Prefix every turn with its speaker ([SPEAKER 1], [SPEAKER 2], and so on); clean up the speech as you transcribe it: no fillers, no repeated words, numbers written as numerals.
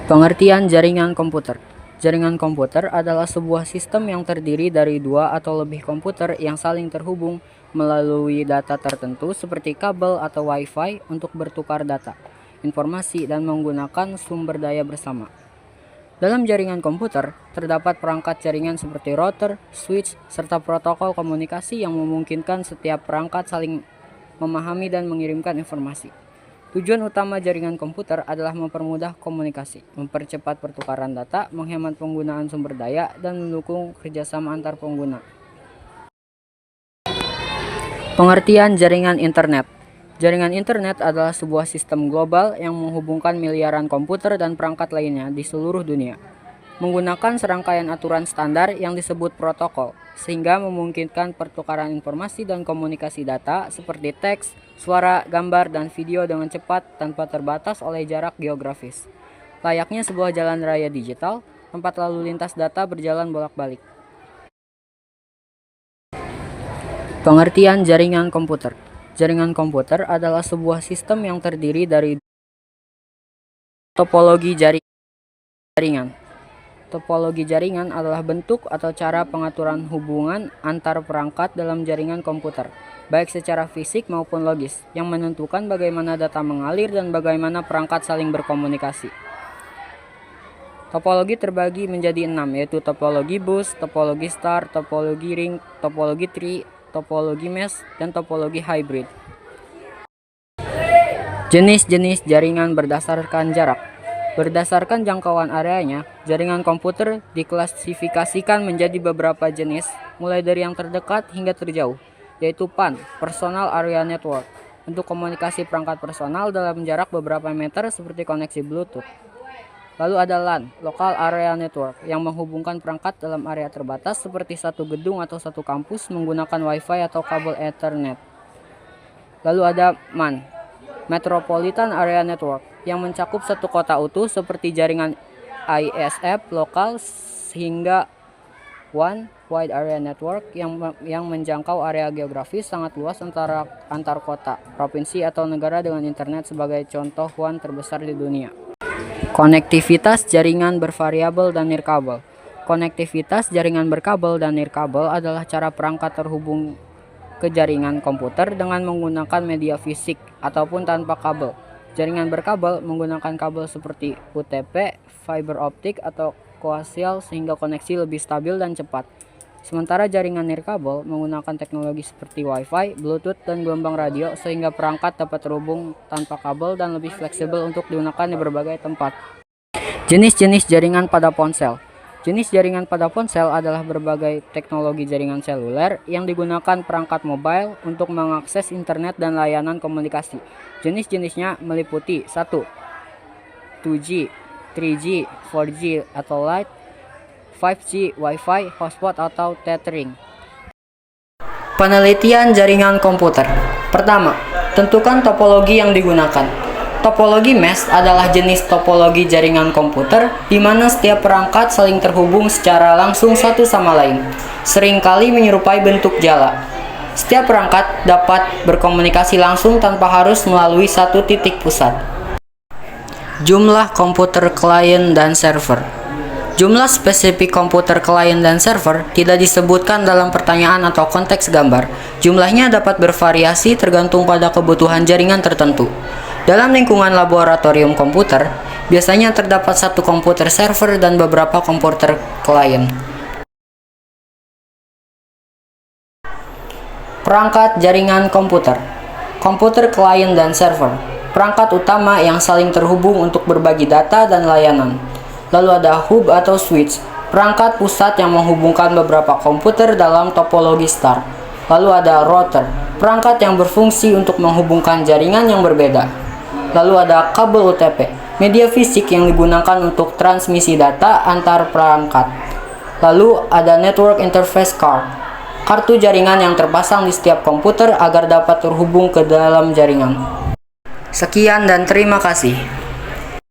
[SPEAKER 1] Pengertian jaringan komputer. Jaringan komputer adalah sebuah sistem yang terdiri dari dua atau lebih komputer yang saling terhubung melalui data tertentu seperti kabel atau Wi-Fi untuk bertukar data, informasi, dan menggunakan sumber daya bersama. Dalam jaringan komputer, terdapat perangkat jaringan seperti router, switch, serta protokol komunikasi yang memungkinkan setiap perangkat saling memahami dan mengirimkan informasi. Tujuan utama jaringan komputer adalah mempermudah komunikasi, mempercepat pertukaran data, menghemat penggunaan sumber daya, dan mendukung kerjasama antar pengguna. Pengertian jaringan internet. Jaringan internet adalah sebuah sistem global yang menghubungkan miliaran komputer dan perangkat lainnya di seluruh dunia, menggunakan serangkaian aturan standar yang disebut protokol, sehingga memungkinkan pertukaran informasi dan komunikasi data seperti teks, suara, gambar, dan video dengan cepat tanpa terbatas oleh jarak geografis. Layaknya sebuah jalan raya digital, tempat lalu lintas data berjalan bolak-balik. Pengertian jaringan komputer. Jaringan komputer adalah sebuah sistem yang terdiri dari topologi jaringan. Topologi jaringan adalah bentuk atau cara pengaturan hubungan antar perangkat dalam jaringan komputer, baik secara fisik maupun logis, yang menentukan bagaimana data mengalir dan bagaimana perangkat saling berkomunikasi. Topologi terbagi menjadi 6, yaitu topologi bus, topologi star, topologi ring, topologi tree, topologi mesh, dan topologi hybrid. Jenis-jenis jaringan berdasarkan jarak. Berdasarkan jangkauan areanya, jaringan komputer diklasifikasikan menjadi beberapa jenis, mulai dari yang terdekat hingga terjauh, yaitu PAN, Personal Area Network, untuk komunikasi perangkat personal dalam jarak beberapa meter seperti koneksi Bluetooth. Lalu ada LAN, Local Area Network, yang menghubungkan perangkat dalam area terbatas seperti satu gedung atau satu kampus menggunakan Wi-Fi atau kabel Ethernet. Lalu ada MAN, Metropolitan Area Network, yang mencakup satu kota utuh seperti jaringan ISF lokal, hingga WAN, Wide Area Network, yang menjangkau area geografis sangat luas antar kota, provinsi, atau negara dengan internet sebagai contoh WAN terbesar di dunia. Konektivitas jaringan bervariabel dan nirkabel. Konektivitas jaringan berkabel dan nirkabel adalah cara perangkat terhubung ke jaringan komputer dengan menggunakan media fisik ataupun tanpa kabel. Jaringan berkabel menggunakan kabel seperti UTP, fiber optik, atau koaksial sehingga koneksi lebih stabil dan cepat. Sementara jaringan nirkabel menggunakan teknologi seperti Wi-Fi, Bluetooth, dan gelombang radio sehingga perangkat dapat terhubung tanpa kabel dan lebih fleksibel untuk digunakan di berbagai tempat. Jenis-jenis jaringan pada ponsel. Jenis jaringan pada ponsel adalah berbagai teknologi jaringan seluler yang digunakan perangkat mobile untuk mengakses internet dan layanan komunikasi. Jenis-jenisnya meliputi 1. 2G, 3G, 4G atau Lite, 5G, Wi-Fi, hotspot, atau tethering. Penelitian jaringan komputer. Pertama, tentukan topologi yang digunakan. Topologi mesh adalah jenis topologi jaringan komputer di mana setiap perangkat saling terhubung secara langsung satu sama lain, seringkali menyerupai bentuk jala. Setiap perangkat dapat berkomunikasi langsung tanpa harus melalui satu titik pusat. Jumlah komputer klien dan server. Jumlah spesifik komputer klien dan server tidak disebutkan dalam pertanyaan atau konteks gambar. Jumlahnya dapat bervariasi tergantung pada kebutuhan jaringan tertentu. Dalam lingkungan laboratorium komputer, biasanya terdapat satu komputer server dan beberapa komputer klien. Perangkat jaringan komputer. Komputer klien dan server, perangkat utama yang saling terhubung untuk berbagi data dan layanan. Lalu ada hub atau switch, perangkat pusat yang menghubungkan beberapa komputer dalam topologi star. Lalu ada router, perangkat yang berfungsi untuk menghubungkan jaringan yang berbeda. Lalu ada kabel UTP, media fisik yang digunakan untuk transmisi data antar perangkat. Lalu ada network interface card, kartu jaringan yang terpasang di setiap komputer agar dapat terhubung ke dalam jaringan. Sekian dan terima kasih.